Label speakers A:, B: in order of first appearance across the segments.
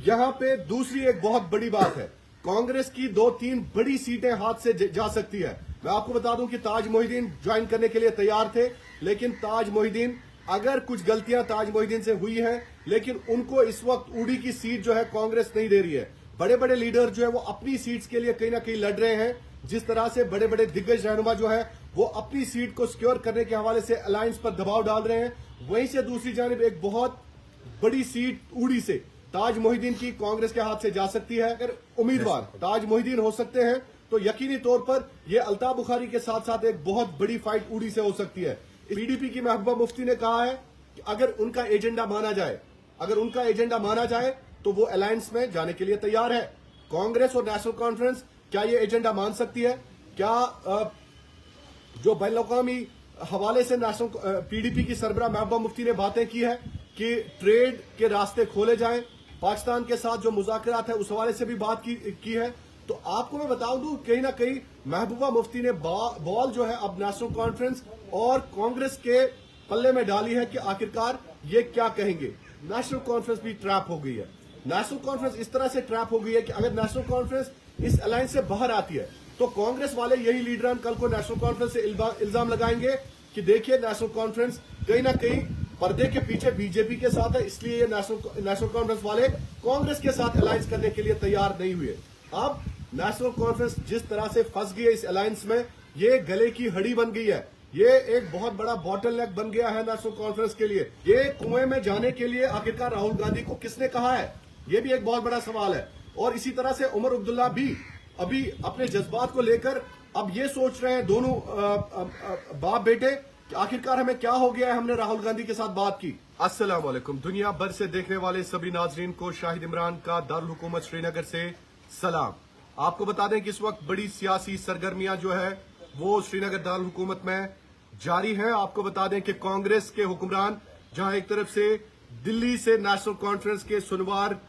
A: यहाँ पे दूसरी एक बहुत बड़ी बात है, कांग्रेस की 2-3 बड़ी सीटें हाथ से जा सकती है। मैं आपको बता दूं कि ताज मोहिदीन ज्वाइन करने के लिए तैयार थे, लेकिन ताज मोहिदीन, अगर कुछ गलतियां ताज मोहिदीन से हुई हैं, लेकिन उनको इस वक्त उड़ी की सीट जो है कांग्रेस नहीं दे रही है। बड़े बड़े लीडर जो है वो अपनी सीट्स के लिए कहीं ना कहीं लड़ रहे हैं। जिस तरह से बड़े बड़े दिग्गज रहनुमा जो है वो अपनी सीट को सिक्योर करने के हवाले से अलायंस पर दबाव डाल रहे हैं, वहीं से दूसरी जानिब एक बहुत बड़ी सीट उड़ी से ताज मोहिदीन की कांग्रेस के हाथ से जा सकती है। अगर उम्मीदवार ताज मोहिदीन हो सकते हैं तो यकीनी तौर पर यह अल्ताफ बुखारी के साथ साथ एक बहुत बड़ी फाइट उड़ी से हो सकती है। पीडीपी की महबूबा मुफ्ती ने कहा है कि अगर उनका एजेंडा माना जाए तो वो अलायंस में जाने के लिए तैयार है। कांग्रेस और नेशनल कॉन्फ्रेंस क्या ये एजेंडा मान सकती है? क्या जो बैनुल-अक़वामी हवाले से नेशनल पीडीपी की सरबराह महबूबा मुफ्ती ने बातें की है कि ट्रेड के रास्ते खोले जाएं, पाकिस्तान के साथ जो मुज़ाकरात है उस हवाले से भी बात की है। तो आपको मैं बता दूं, कहीं ना कहीं महबूबा मुफ्ती ने बॉल जो है अब नेशनल कॉन्फ्रेंस और कांग्रेस के पल्ले में डाली है कि आखिरकार ये क्या कहेंगे। नेशनल कॉन्फ्रेंस भी ट्रैप हो गई है। नेशनल कॉन्फ्रेंस इस तरह से ट्रैप हो गई है कि अगर नेशनल कॉन्फ्रेंस इस अलायंस से बाहर आती है तो कांग्रेस वाले यही लीडरान कल को नेशनल कॉन्फ्रेंस से इल्जाम लगाएंगे कि देखिए नेशनल कॉन्फ्रेंस कहीं ना कहीं पर्दे के पीछे बीजेपी के साथ है, इसलिए ये नेशनल कॉन्फ्रेंस वाले कांग्रेस के साथ अलायंस करने के लिए तैयार नहीं हुए। अब नेशनल कॉन्फ्रेंस जिस तरह से फंस गई है इस अलायंस में, ये गले की हड्डी बन गई है। ये एक बहुत बड़ा बॉटल नेक बन गया है नेशनल कॉन्फ्रेंस के लिए। ये कुएं में जाने के लिए आखिरकार राहुल गांधी को किसने कहा है, ये भी एक बहुत बड़ा सवाल है। और इसी तरह से उमर अब्दुल्ला भी अभी अपने जज्बात को लेकर अब ये सोच रहे हैं दोनों बाप बेटे कि आखिरकार हमें क्या हो गया है, हमने राहुल गांधी के साथ बात की। अस्सलाम वालेकुम, दुनिया भर से देखने वाले सभी नाजरीन को शाहिद इमरान का दारुल हुकूमत श्रीनगर से सलाम। आपको बता दें कि इस वक्त बड़ी सियासी सरगर्मियां जो है वो श्रीनगर दारुल हुकूमत में जारी हैं। आपको बता दें कि कांग्रेस के हुक्मरान जहां एक तरफ से दिल्ली से नेशनल कॉन्फ्रेंस के सुनवार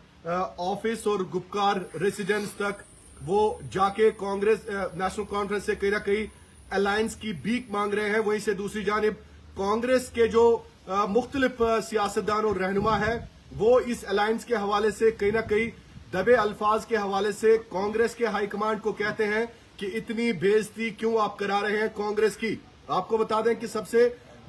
A: ऑफिस और गुपकार रेसिडेंस तक वो जाके कांग्रेस नेशनल कॉन्फ्रेंस से कहीं ना कहीं अलायंस की भीख मांग रहे हैं, वहीं से दूसरी जानिब कांग्रेस के जो मुख्तलिफ सियासतदान और रहनुमा है वो इस अलायंस के हवाले से कहीं ना कहीं दबे अल्फाज के हवाले से कांग्रेस के हाईकमांड को कहते हैं कि इतनी बेइज्जती क्यों आप करा रहे हैं कांग्रेस की। आपको बता दें कि सबसे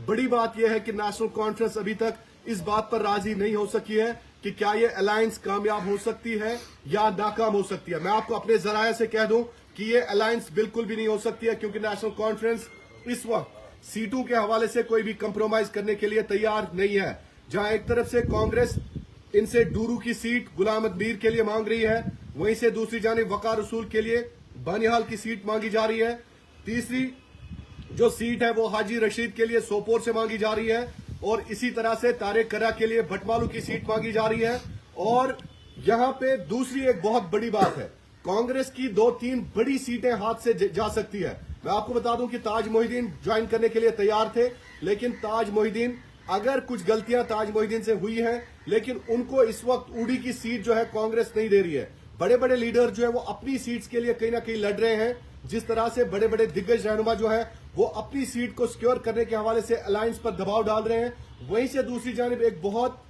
A: बड़ी बात यह है कि नेशनल कॉन्फ्रेंस अभी तक इस बात पर राजी नहीं हो सकी है कि क्या ये अलायंस कामयाब हो सकती है या नाकाम हो सकती है। मैं आपको अपने जराये से कह दूं कि ये अलायंस बिल्कुल भी नहीं हो सकती है, क्योंकि नेशनल कॉन्फ्रेंस इस वक्त सीटों के हवाले से कोई भी कंप्रोमाइज करने के लिए तैयार नहीं है। जहां एक तरफ से कांग्रेस इनसे डूरू की सीट गुलाम अहमद मीर के लिए मांग रही है, वहीं से दूसरी जानिब वकार रसूल के लिए बानिहाल की सीट मांगी जा रही है। तीसरी जो सीट है वो हाजी रशीद के लिए सोपोर से मांगी जा रही है, और इसी तरह से तारिक कर्रा के लिए भटमालू की सीट मांगी जा रही है। और यहां पे दूसरी एक बहुत बड़ी बात है, कांग्रेस की 2-3 बड़ी सीटें हाथ से जा सकती है। मैं आपको बता दूं कि ताज मोहिदीन ज्वाइन करने के लिए तैयार थे, लेकिन ताज मोहिदीन, अगर कुछ गलतियां ताज मोहिदीन से हुई हैं, लेकिन उनको इस वक्त उड़ी की सीट जो है कांग्रेस नहीं दे रही है। बड़े बड़े लीडर जो है वो अपनी सीट्स के लिए कहीं ना कहीं लड़ रहे हैं। जिस तरह से बड़े बड़े दिग्गज रहनुमा जो है वो अपनी सीट को सिक्योर करने के हवाले से अलायंस पर दबाव डाल रहे हैं, वहीं से दूसरी जानिब एक बहुत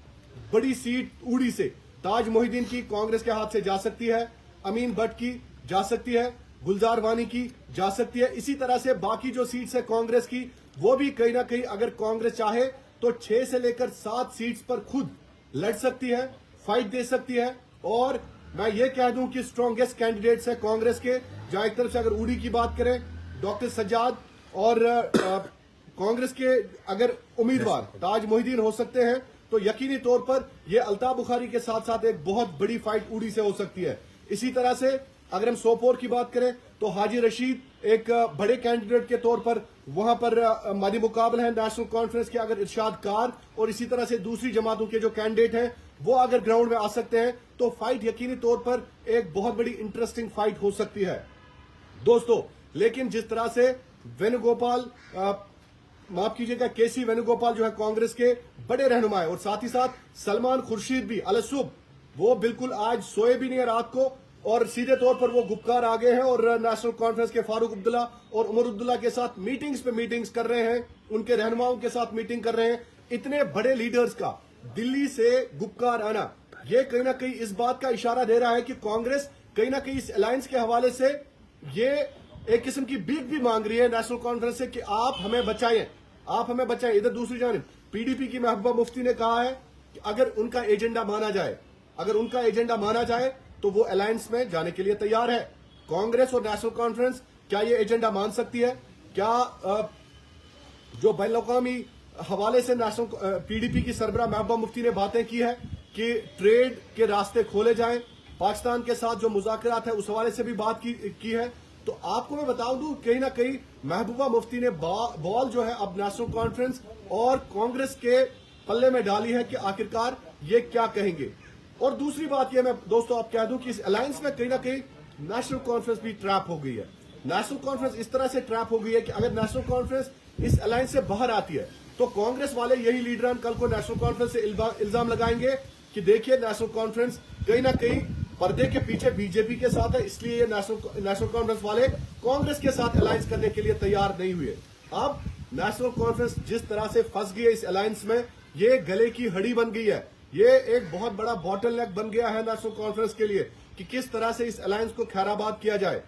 A: बड़ी सीट उड़ी से ताज मोहिदीन की कांग्रेस के हाथ से जा सकती है। अमीन भट्ट की जा सकती है, गुलजार वानी की जा सकती है। इसी तरह से बाकी जो सीट्स है कांग्रेस की, वो भी कहीं ना कहीं अगर कांग्रेस चाहे तो 6 से लेकर 7 सीट्स पर खुद लड़ सकती है, फाइट दे सकती है। और मैं ये कह दूं कि स्ट्रॉन्गेस्ट कैंडिडेट्स है कांग्रेस के। जहां एक तरफ से अगर उड़ी की बात करें डॉक्टर सज्जाद, और कांग्रेस के अगर उम्मीदवार ताज मोहिदीन हो सकते हैं तो यकीनी तौर पर यह अल्ताफ बुखारी के साथ साथ एक बहुत बड़ी फाइट उड़ी से हो सकती है। इसी तरह से अगर हम सोपोर की बात करें तो हाजी रशीद एक बड़े कैंडिडेट के तौर पर वहां पर मादी मुकाबला है नेशनल कॉन्फ्रेंस के। अगर इरशाद कार और इसी तरह से दूसरी जमातों के जो कैंडिडेट हैं वो अगर ग्राउंड में आ सकते हैं तो फाइट यकीनी तौर पर एक बहुत बड़ी इंटरेस्टिंग फाइट हो सकती है दोस्तों। लेकिन जिस तरह से वेणुगोपाल, माफ कीजिएगा, केसी वेणुगोपाल जो है कांग्रेस के बड़े रहनुमा है, और साथ ही साथ सलमान खुर्शीद भी अलसुब, वो बिल्कुल आज सोए भी नहीं है रात को, और सीधे तौर पर वो गुपकार आ गए हैं और नेशनल कॉन्फ्रेंस के फारूक अब्दुल्ला और उमर अब्दुल्ला के साथ मीटिंग्स पे मीटिंग्स कर रहे हैं, उनके रहनुमाओं के साथ मीटिंग कर रहे हैं। इतने बड़े लीडर्स का दिल्ली से गुपकार आना ये कहीं ना कहीं इस बात का इशारा दे रहा है कि कांग्रेस कहीं ना कहीं इस अलायंस के हवाले से ये एक किस्म की भीख भी मांग रही है नेशनल कॉन्फ्रेंस से कि आप हमें बचाएं, आप हमें बचाएं। इधर दूसरी जानिब पीडीपी की महबूबा मुफ्ती ने कहा है कि अगर उनका एजेंडा माना जाए, अगर उनका एजेंडा माना जाए तो वो अलायंस में जाने के लिए तैयार है। कांग्रेस और नेशनल कॉन्फ्रेंस क्या ये एजेंडा मान सकती है? क्या जो बैनुल-अक़वामी हवाले से नेशनल पीडीपी की सरबराह महबूबा मुफ्ती ने बातें की है कि ट्रेड के रास्ते खोले जाएं, पाकिस्तान के साथ जो मुज़ाकरात है उस हवाले से भी बात की है। तो आपको मैं बता दूं कहीं ना कहीं महबूबा मुफ्ती ने बॉल जो है अब नेशनल कॉन्फ्रेंस और कांग्रेस के पल्ले में डाली है कि आखिरकार ये क्या कहेंगे। और दूसरी बात यह मैं दोस्तों आप कह दूं कि इस अलायंस में कहीं ना कहीं नेशनल कॉन्फ्रेंस भी ट्रैप हो गई है। नेशनल कॉन्फ्रेंस इस तरह से ट्रैप हो गई है कि अगर नेशनल कॉन्फ्रेंस इस अलायंस से बाहर आती है तो कांग्रेस वाले यही लीडरान कल को नेशनल कॉन्फ्रेंस से इल्जाम लगाएंगे कि देखिए नेशनल कॉन्फ्रेंस कहीं ना कहीं पर्दे के पीछे बीजेपी के साथ है, इसलिए ये नेशनल कॉन्फ्रेंस वाले कांग्रेस के साथ अलायंस करने के लिए तैयार नहीं हुए। अब नेशनल कॉन्फ्रेंस जिस तरह से फंस गई है इस अलायंस में, ये गले की हड्डी बन गई है। ये एक बहुत बड़ा बॉटलनेक बन गया है नेशनल कॉन्फ्रेंस के लिए कि किस तरह से इस अलायंस को खैराबाद किया जाए।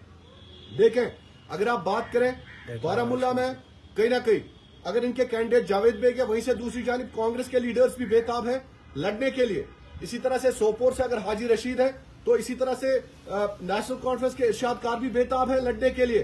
A: देखें, अगर आप बात करें बारामूला में कहीं ना कहीं अगर इनके कैंडिडेट जावेद बेग है, वहीं से दूसरी जानिब कांग्रेस के लीडर्स भी बेताब हैं लड़ने के लिए। इसी तरह से सोपोर से अगर हाजी रशीद है तो इसी तरह से नेशनल कॉन्फ्रेंस के इरशाद कार भी बेताब है लड़ने के लिए।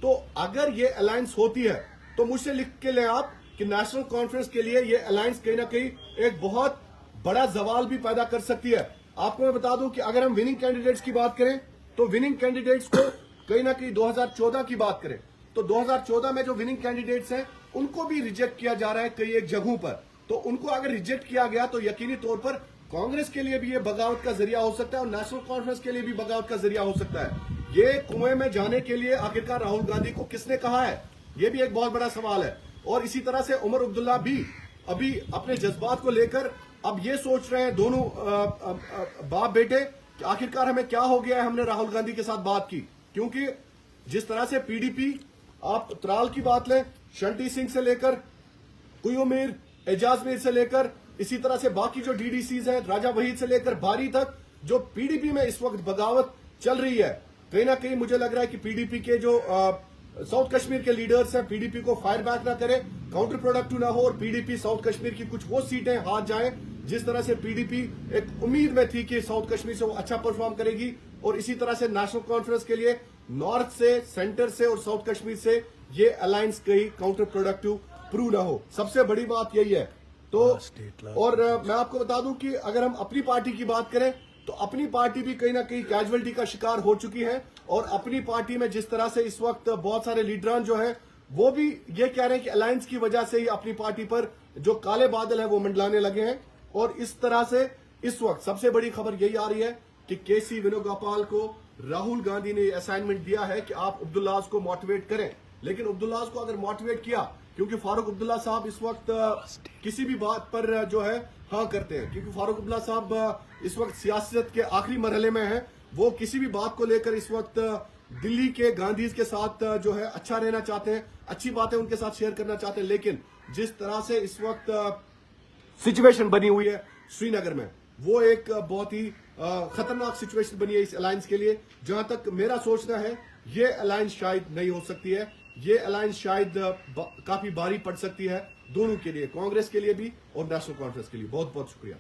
A: तो अगर ये अलायंस होती है तो मुझसे लिख के लें आप कि नेशनल कॉन्फ्रेंस के लिए ये अलायंस कहीं ना कहीं एक बहुत बड़ा सवाल भी पैदा कर सकती है। आपको मैं बता दूं कि अगर हम विनिंग कैंडिडेट्स की बात करें तो विनिंग कैंडिडेट्स को कहीं ना कहीं 2014 की बात करें तो 2014 में जो विनिंग कैंडिडेट्स हैं उनको भी रिजेक्ट किया जा रहा है कई एक जगहों पर। तो उनको अगर रिजेक्ट किया गया तो यकीनी तौर पर कांग्रेस के लिए भी ये बगावत का जरिया हो सकता है और नेशनल कॉन्फ्रेंस के लिए भी बगावत का जरिया हो सकता है। ये कुएं में जाने के लिए आखिरकार राहुल गांधी को किसने कहा है, ये भी एक बहुत बड़ा सवाल है। और इसी तरह से उमर अब्दुल्ला भी अभी अपने जज्बात को लेकर अब ये सोच रहे हैं दोनों बाप बेटे कि आखिरकार हमें क्या हो गया है, हमने राहुल गांधी के साथ बात की। क्योंकि जिस तरह से पीडीपी, आप त्राल की बात लें, शंटी सिंह से लेकर कुयू मीर, एजाज मीर से लेकर इसी तरह से बाकी जो डीडीसीज हैं, राजा वहीद से लेकर बारी तक, जो पीडीपी में इस वक्त बगावत चल रही है, कहीं ना कहीं मुझे लग रहा है कि पीडीपी के जो साउथ कश्मीर के लीडर्स हैं पीडीपी को फायर बैक ना करें, काउंटर प्रोडक्टिव ना हो और पीडीपी साउथ कश्मीर की कुछ वो सीटें हाथ जाएं जिस तरह से पीडीपी एक उम्मीद में थी कि साउथ कश्मीर से वो अच्छा परफॉर्म करेगी। और इसी तरह से नेशनल कॉन्फ्रेंस के लिए नॉर्थ से, सेंटर से और साउथ कश्मीर से ये अलायंस कहीं काउंटर प्रोडक्टिव प्रूव ना हो। सबसे बड़ी बात यही है। तो और मैं आपको बता दूं कि अगर हम अपनी पार्टी की बात करें तो अपनी पार्टी भी कहीं ना कहीं कैजुअलिटी का शिकार हो चुकी है। और अपनी पार्टी में जिस तरह से इस वक्त बहुत सारे लीडरान जो है वो भी ये कह रहे हैं कि अलायंस की वजह से ही अपनी पार्टी पर जो काले बादल है वो मंडलाने लगे हैं। और इस तरह से इस वक्त सबसे बड़ी खबर यही आ रही है कि केसी वेणुगोपाल को राहुल गांधी ने असाइनमेंट दिया है कि आप अब्दुल्लाह को मोटिवेट करें। लेकिन अब्दुल्लाह को अगर मोटिवेट किया, क्योंकि फारूक अब्दुल्ला साहब इस वक्त किसी भी बात पर जो है हाँ करते हैं, क्योंकि फारूक अब्दुल्ला साहब इस वक्त सियासत के आखिरी मरहले में हैं। वो किसी भी बात को लेकर इस वक्त दिल्ली के गांधीज के साथ जो है अच्छा रहना चाहते हैं, अच्छी बातें उनके साथ शेयर करना चाहते हैं। लेकिन जिस तरह से इस वक्त सिचुएशन बनी हुई है श्रीनगर में, वो एक बहुत ही खतरनाक सिचुएशन बनी है इस अलायंस के लिए। जहां तक मेरा सोचना है ये अलायंस शायद नहीं हो सकती है, ये अलायंस शायद काफी भारी पड़ सकती है दोनों के लिए, कांग्रेस के लिए भी और नेशनल कॉन्फ्रेंस के लिए। बहुत बहुत शुक्रिया।